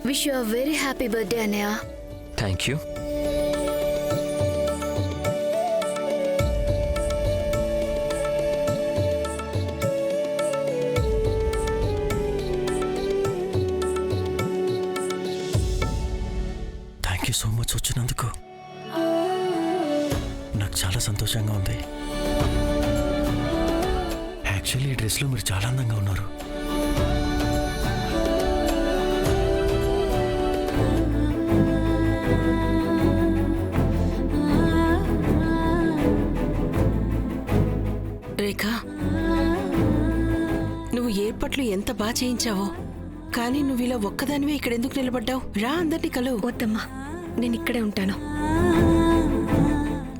Wish you a very happy birthday అన్నయ్య. Thank you. Thank you so much వచ్చినందుకు. నాకు చాలా సంతోషంగా ఉంది. యాక్చువల్లీ ఈ డ్రెస్లో మీరు చాలా అందంగా ఉన్నారు. రేఖ, నువ్వు ఏర్పాట్లు ఎంత బాగా చేయించావో, కానీ నువ్వు ఇలా ఒక్కదానివే ఇక్కడ ఎందుకు నిలబడ్డావు? రా, అందరినీ కలువు. వద్దమ్మా, నేను ఇక్కడే ఉంటాను.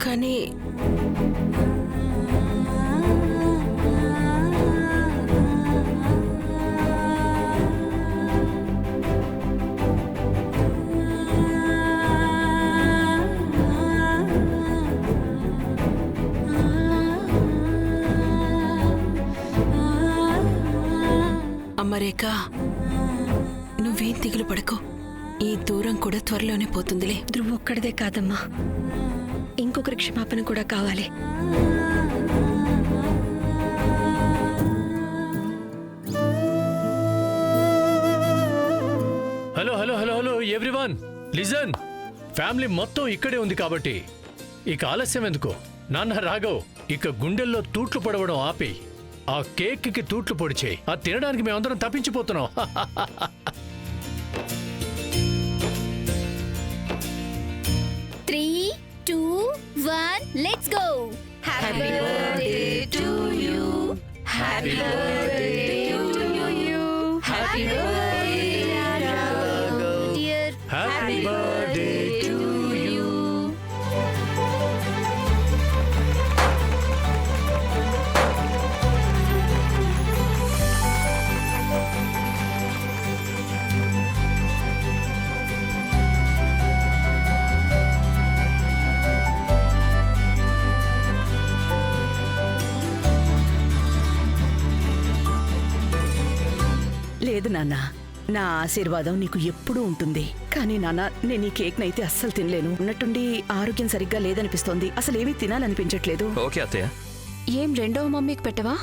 కానీ అమ్మ రేఖ, నువ్వేం దిగులు పడకు. ఈ దూరం కూడా త్వరలోనే పోతుందిలే. ధ్రువ్ ఒక్కడిదే కాదమ్మా, ఇంకొకరి క్షమాపణ కూడా కావాలి. Hello hello hello hello everyone listen. Family మొత్తం ఇక్కడే ఉంది కాబట్టి ఇక ఆలస్యం ఎందుకు? నాన్న రాఘవ్, ఇక గుండెల్లో తూట్లు పడవడం ఆపి ఆ కేక్కి తూట్లు పొడిచే. అది తినడానికి మేమందరం తప్పించిపోతున్నాం. 3, 2, 1 let's go. Happy birthday to you. Happy birthday to you. Happy birthday dear. Happy birthday to you. లేదు నాన్న, నా ఆశీర్వాదం నీకు ఎప్పుడూ ఉంటుంది. కానీ నాన్న, నేను ఈ కేక్ నైతే అస్సలు తినలేను. ఉన్నట్టుండి ఆరోగ్యం సరిగ్గా లేదనిపిస్తోంది. అసలు ఏమీ తినాలనిపించట్లేదు. ఓకే అత్తయ్య. ఏం రెండవ మమ్మీకి పెట్టవా?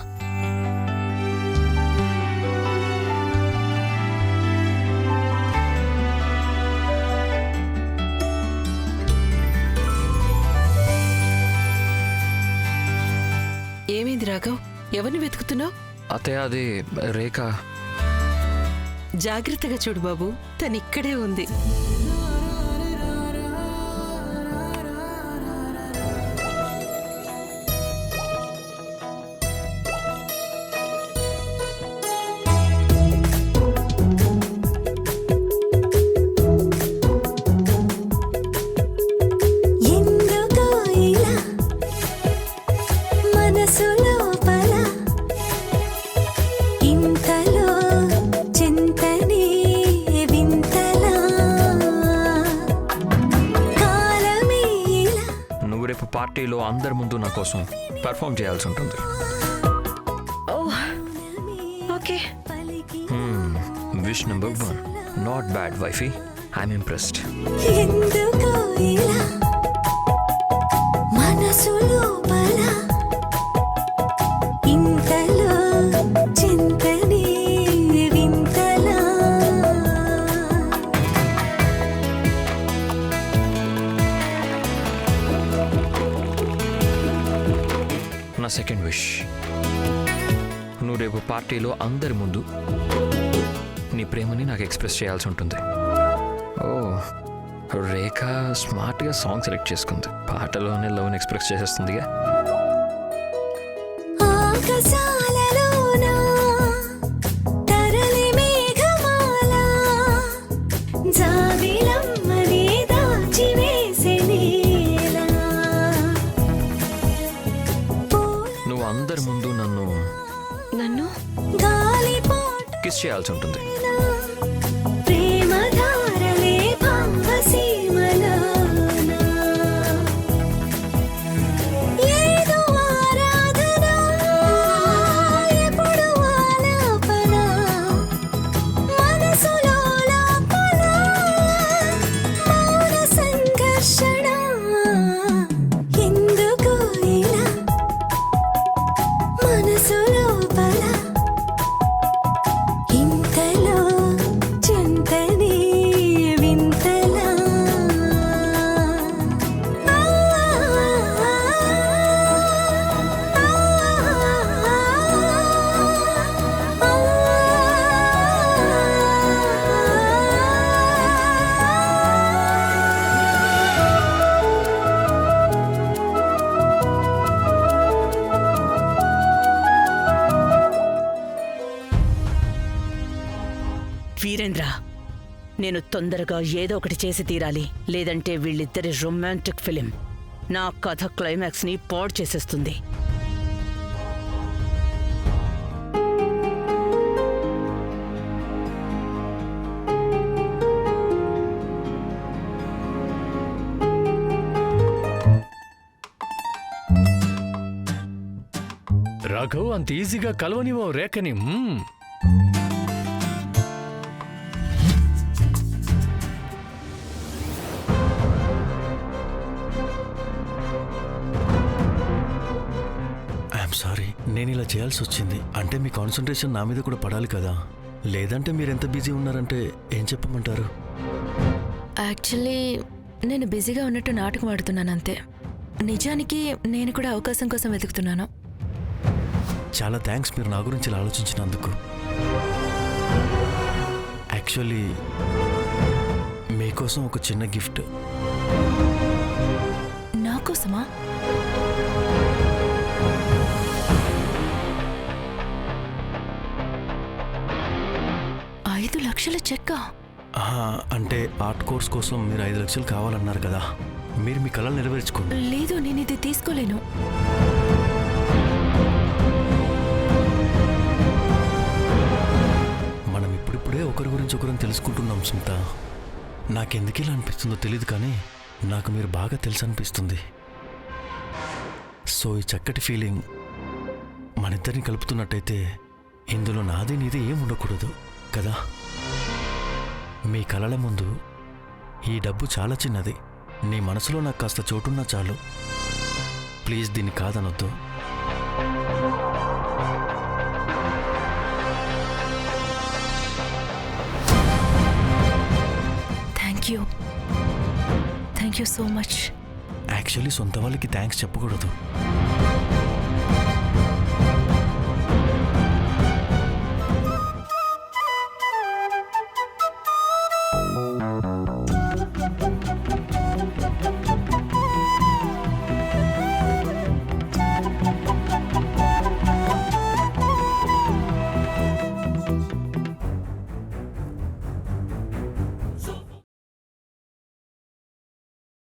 ఏమైంది రాఘవ్? ఎవరిని వెతుకుతున్నావు? అత్తయ్య, అది రేఖ. జాగ్రత్తగా చూడు బాబు, తను ఇక్కడే ఉంది. పార్టీలో అందరి ముందు నా కోసం పర్ఫామ్ చేయాల్సి ఉంటుంది. Okay. Wish number 1. Not bad wifey, I'm impressed. నా సెకండ్ విష్, నువ్వు రేపు పార్టీలో అందరి ముందు నీ ప్రేమని నాకు ఎక్స్ప్రెస్ చేయాల్సి ఉంటుంది. ఓ, రేఖ స్మార్ట్గా సాంగ్ సెలెక్ట్ చేసుకుంది. పాటలోనే లవ్ని ఎక్స్ప్రెస్ చేసేస్తుందిగా. నువ్వు అందరి ముందు నన్ను కిస్ చేయాల్సి ఉంటుంది. వీరేంద్ర, నేను తొందరగా ఏదో ఒకటి చేసి తీరాలి, లేదంటే వీళ్ళిద్దరి రొమాంటిక్ ఫిలిం నా కథ క్లైమాక్స్ ని పాడు చేసేస్తుంది. రాఘవ్ అంత ఈజీగా కలవనివ్వం రేఖని. ఐఎమ్ సారీ, నేను ఇలా చేయాల్సి వచ్చింది. అంటే మీ కాన్సన్ట్రేషన్ నా మీద కూడా పడాలి కదా. లేదంటే మీరు ఎంత బిజీ ఉన్నారంటే ఏం చెప్పమంటారు? యాక్చువల్లీ నేను బిజీగా ఉన్నట్టు నాటకం ఆడుతున్నాను అంతే. నిజానికి నేను కూడా అవకాశం కోసం వెతుకుతున్నాను. చాలా థ్యాంక్స్ మీరు నా గురించి ఇలా ఆలోచించినందుకు. యాక్చువల్లీ మీకోసం ఒక చిన్న గిఫ్ట్. నా కోసమా? ఐదు లక్షల చెక్కా? అంటే ఆర్ట్ కోర్స్ కోసం మీరు 5 లక్షలు కావాలన్నారు కదా, మీరు మీ కళలు నెరవేర్చుకోండి. లేదు, నేను ఇది తీసుకోలేను. మనం ఇప్పుడిప్పుడే ఒకరి గురించి ఒకరిని తెలుసుకుంటున్నాం సుమిత. నాకెందుకు ఇలా అనిపిస్తుందో తెలియదు, కానీ నాకు మీరు బాగా తెలుసు అనిపిస్తుంది. సో ఈ చక్కటి ఫీలింగ్ మనిద్దరిని కలుపుతున్నట్టయితే ఇందులో నాది నీది ఏం ఉండకూడదు కదా. మీ కలల ముందు ఈ డబ్బు చాలా చిన్నది. నీ మనసులో నాకు కాస్త చోటున్నా చాలు. ప్లీజ్ దీన్ని కాదనొద్దు. Thank you so much. Actually సొంత వాళ్ళకి థ్యాంక్స్ చెప్పకూడదు.